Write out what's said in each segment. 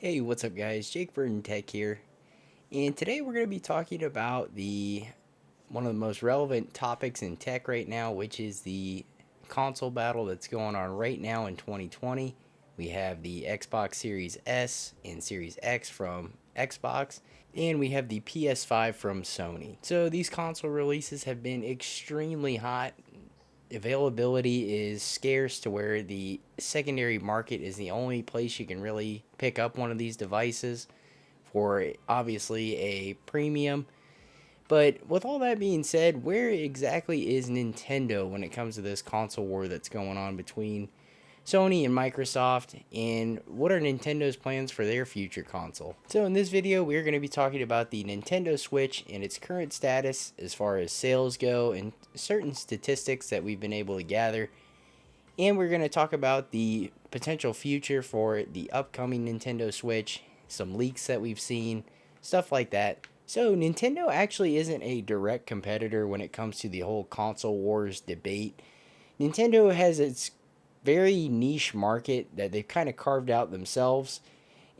Hey, what's up guys? Jake Burton Tech here. And today we're going to be talking about the one of the most relevant topics in tech right now, which is the console battle that's going on right now in 2020. We have the Xbox Series S and Series X from Xbox, and we have the PS5 from Sony. So these console releases have been extremely hot. Availability is scarce to where the secondary market is the only place you can really pick up one of these devices for obviously a premium. But with all that being said, where exactly is Nintendo when it comes to this console war that's going on between Sony and Microsoft, and what are Nintendo's plans for their future console? So in this video, we're going to be talking about the Nintendo Switch and its current status as far as sales go and certain statistics that we've been able to gather. And we're going to talk about the potential future for the upcoming Nintendo Switch, some leaks that we've seen, stuff like that. So Nintendo actually isn't a direct competitor when it comes to the whole console wars debate. Nintendo has its very niche market that they've kind of carved out themselves.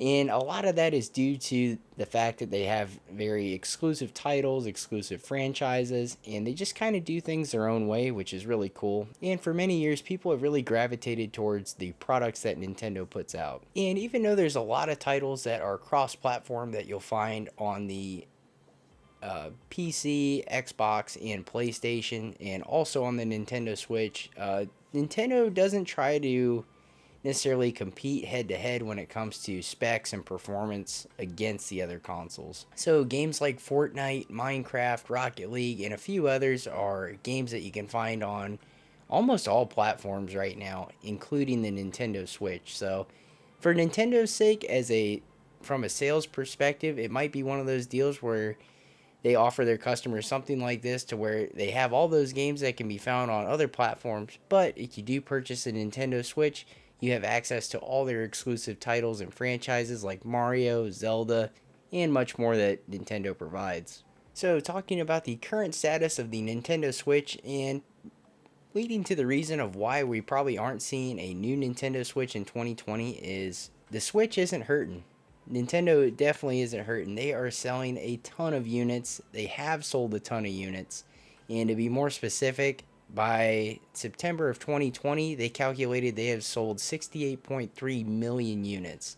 And a lot of that is due to the fact that they have very exclusive titles, exclusive franchises, and they just kind of do things their own way, which is really cool. And for many years, people have really gravitated towards the products that Nintendo puts out. And even though there's a lot of titles that are cross platform that you'll find on the PC, Xbox, and PlayStation, and also on the Nintendo Switch, Nintendo doesn't try to necessarily compete head to head when it comes to specs and performance against the other consoles. So games like Fortnite, Minecraft, Rocket League, and a few others are games that you can find on almost all platforms right now, including the Nintendo Switch. So for Nintendo's sake, as a from a sales perspective, it might be one of those deals where they offer their customers something like this to where they have all those games that can be found on other platforms, but if you do purchase a Nintendo Switch, you have access to all their exclusive titles and franchises like Mario, Zelda, and much more that Nintendo provides. So, talking about the current status of the Nintendo Switch and leading to the reason of why we probably aren't seeing a new Nintendo Switch in 2020 is the Switch isn't hurting. Nintendo definitely isn't hurting. They are selling a ton of units. They have sold a ton of units. And to be more specific, by September of 2020, they calculated they have sold 68.3 million units.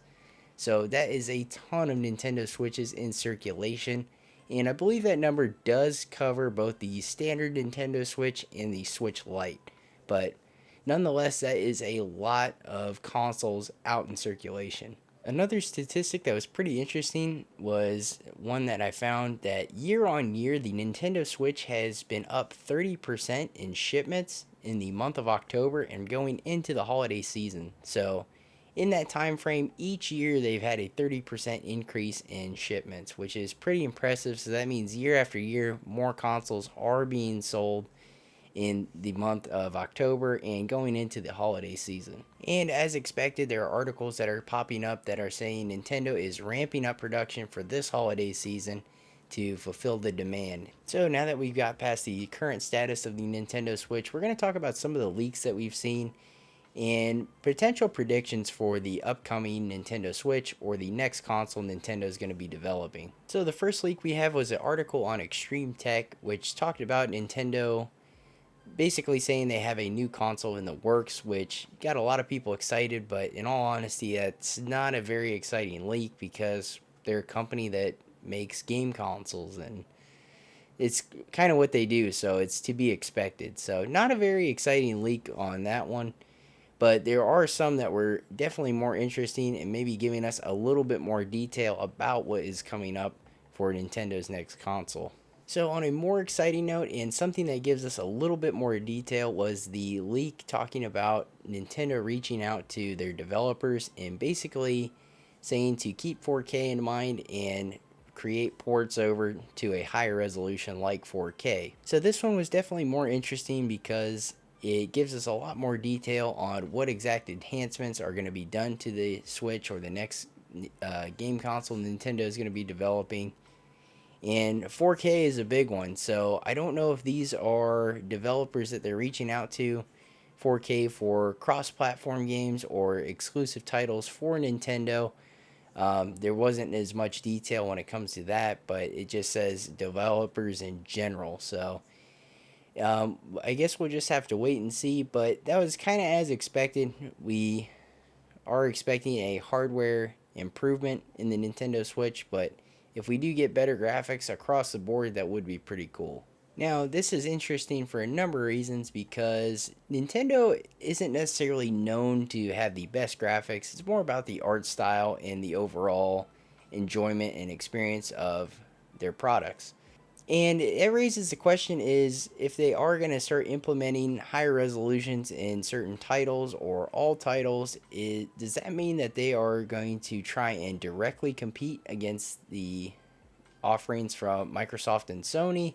So that is a ton of Nintendo Switches in circulation. And I believe that number does cover both the standard Nintendo Switch and the Switch Lite. But nonetheless, that is a lot of consoles out in circulation. Another statistic that was pretty interesting was one that I found that year on year, the Nintendo Switch has been up 30% in shipments in the month of October and going into the holiday season. So, in that time frame, each year they've had a 30% increase in shipments, which is pretty impressive. So, that means year after year, more consoles are being sold in the month of October and going into the holiday season. And as expected, there are articles that are popping up that are saying Nintendo is ramping up production for this holiday season to fulfill the demand. So now that we've got past the current status of the Nintendo Switch, we're going to talk about some of the leaks that we've seen and potential predictions for the upcoming Nintendo Switch or the next console Nintendo is going to be developing. So the first leak we have was an article on Extreme Tech, which talked about Nintendo basically saying they have a new console in the works, which got a lot of people excited, but in all honesty, that's not a very exciting leak because they're a company that makes game consoles and it's kind of what they do, so it's to be expected. So, not a very exciting leak on that one, but there are some that were definitely more interesting and maybe giving us a little bit more detail about what is coming up for Nintendo's next console. So, on a more exciting note, and something that gives us a little bit more detail, was the leak talking about Nintendo reaching out to their developers and basically saying to keep 4K in mind and create ports over to a higher resolution like 4K. So, this one was definitely more interesting because it gives us a lot more detail on what exact enhancements are going to be done to the Switch or the next game console Nintendo is going to be developing. And 4K is a big one, so I don't know if these are developers that they're reaching out to 4K for cross-platform games or exclusive titles for Nintendo. There wasn't as much detail when it comes to that, but it just says developers in general. So I guess we'll just have to wait and see. But that was kind of as expected. We are expecting a hardware improvement in the Nintendo Switch, but if we do get better graphics across the board, that would be pretty cool. Now, this is interesting for a number of reasons because Nintendo isn't necessarily known to have the best graphics. It's more about the art style and the overall enjoyment and experience of their products. And it raises the question is if they are going to start implementing higher resolutions in certain titles or all titles, does that mean that they are going to try and directly compete against the offerings from Microsoft and Sony?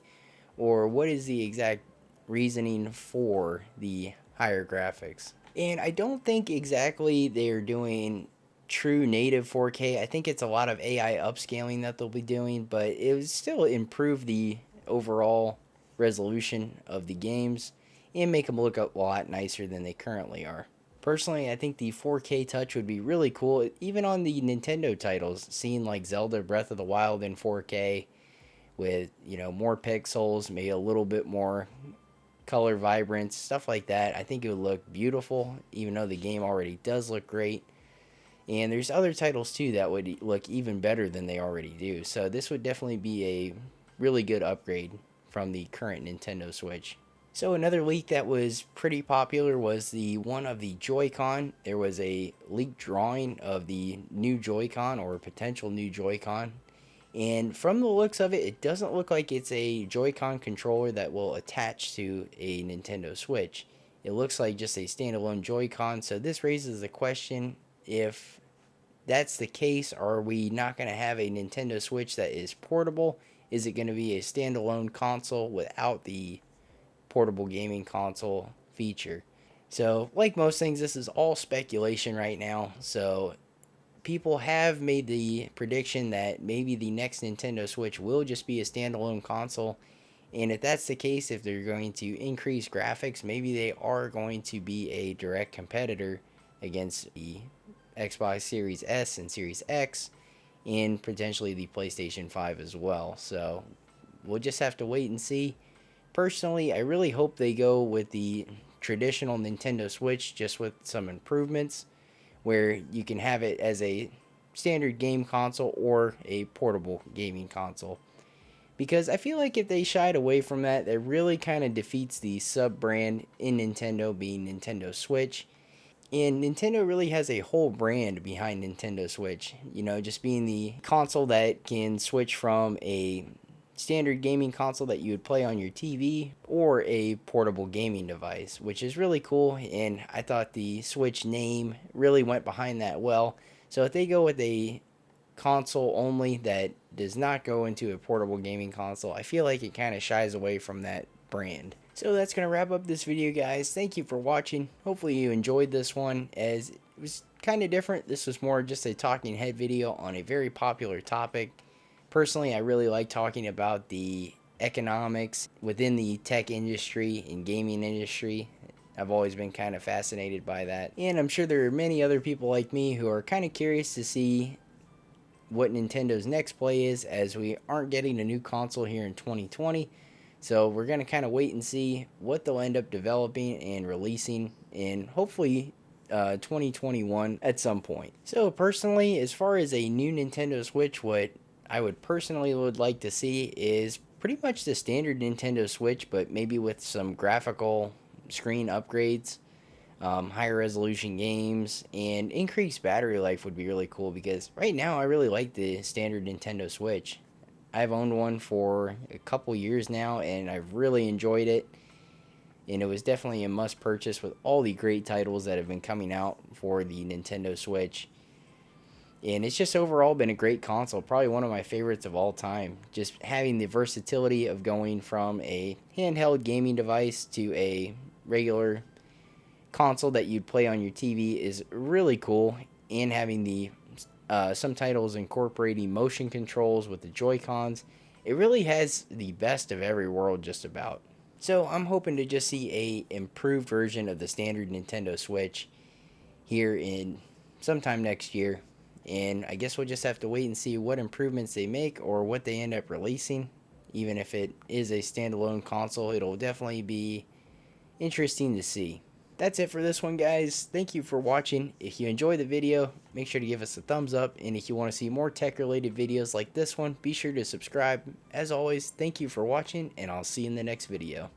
Or what is the exact reasoning for the higher graphics? And I don't think exactly they're doing true native 4K. I think it's a lot of AI upscaling that they'll be doing, but it would still improve the overall resolution of the games and make them look a lot nicer than they currently are. Personally, I think the 4K touch would be really cool, even on the Nintendo titles, seeing like Zelda Breath of the Wild in 4K with, more pixels, maybe a little bit more color vibrance, stuff like that. I think it would look beautiful, even though the game already does look great. And there's other titles too that would look even better than they already do. So this would definitely be a really good upgrade from the current Nintendo Switch. So another leak that was pretty popular was the one of the Joy-Con. There was a leaked drawing of the new Joy-Con or potential new Joy-Con. And from the looks of it, it doesn't look like it's a Joy-Con controller that will attach to a Nintendo Switch. It looks like just a standalone Joy-Con. So this raises the question, if that's the case, are we not going to have a Nintendo Switch that is portable? Is it going to be a standalone console without the portable gaming console feature? So, like most things, this is all speculation right now. So, people have made the prediction that maybe the next Nintendo Switch will just be a standalone console. And if that's the case, if they're going to increase graphics, maybe they are going to be a direct competitor against the Xbox Series S and Series X, and potentially the PlayStation 5 as well. So we'll just have to wait and see. Personally, I really hope they go with the traditional Nintendo Switch, just with some improvements, where you can have it as a standard game console or a portable gaming console. Because I feel like if they shied away from that, that really kind of defeats the sub-brand in Nintendo being Nintendo Switch. And Nintendo really has a whole brand behind Nintendo Switch. Just being the console that can switch from a standard gaming console that you would play on your TV or a portable gaming device, which is really cool. And I thought the Switch name really went behind that well. So if they go with a console only that does not go into a portable gaming console, I feel like it kind of shies away from that brand. So that's going to wrap up this video, guys. Thank you for watching. Hopefully you enjoyed this one, as it was kind of different. This was more just a talking head video on a very popular topic. Personally, I really like talking about the economics within the tech industry and gaming industry. I've always been kind of fascinated by that. And I'm sure there are many other people like me who are kind of curious to see what Nintendo's next play is, as we aren't getting a new console here in 2020. So we're going to kind of wait and see what they'll end up developing and releasing in hopefully 2021 at some point. So personally, as far as a new Nintendo Switch, what I would like to see is pretty much the standard Nintendo Switch, but maybe with some graphical screen upgrades, higher resolution games, and increased battery life would be really cool, because right now I really like the standard Nintendo Switch. I've owned one for a couple years now, and I've really enjoyed it. And it was definitely a must purchase with all the great titles that have been coming out for the Nintendo Switch. And it's just overall been a great console, probably one of my favorites of all time. Just having the versatility of going from a handheld gaming device to a regular console that you'd play on your TV is really cool, and having the some titles incorporating motion controls with the Joy-Cons. It really has the best of every world, just about. So I'm hoping to just see a improved version of the standard Nintendo Switch here in sometime next year. And I guess we'll just have to wait and see what improvements they make or what they end up releasing. Even if it is a standalone console, it'll definitely be interesting to see. That's it for this one, guys. Thank you for watching. If you enjoyed the video, make sure to give us a thumbs up. And if you want to see more tech-related videos like this one, be sure to subscribe. As always, thank you for watching, and I'll see you in the next video.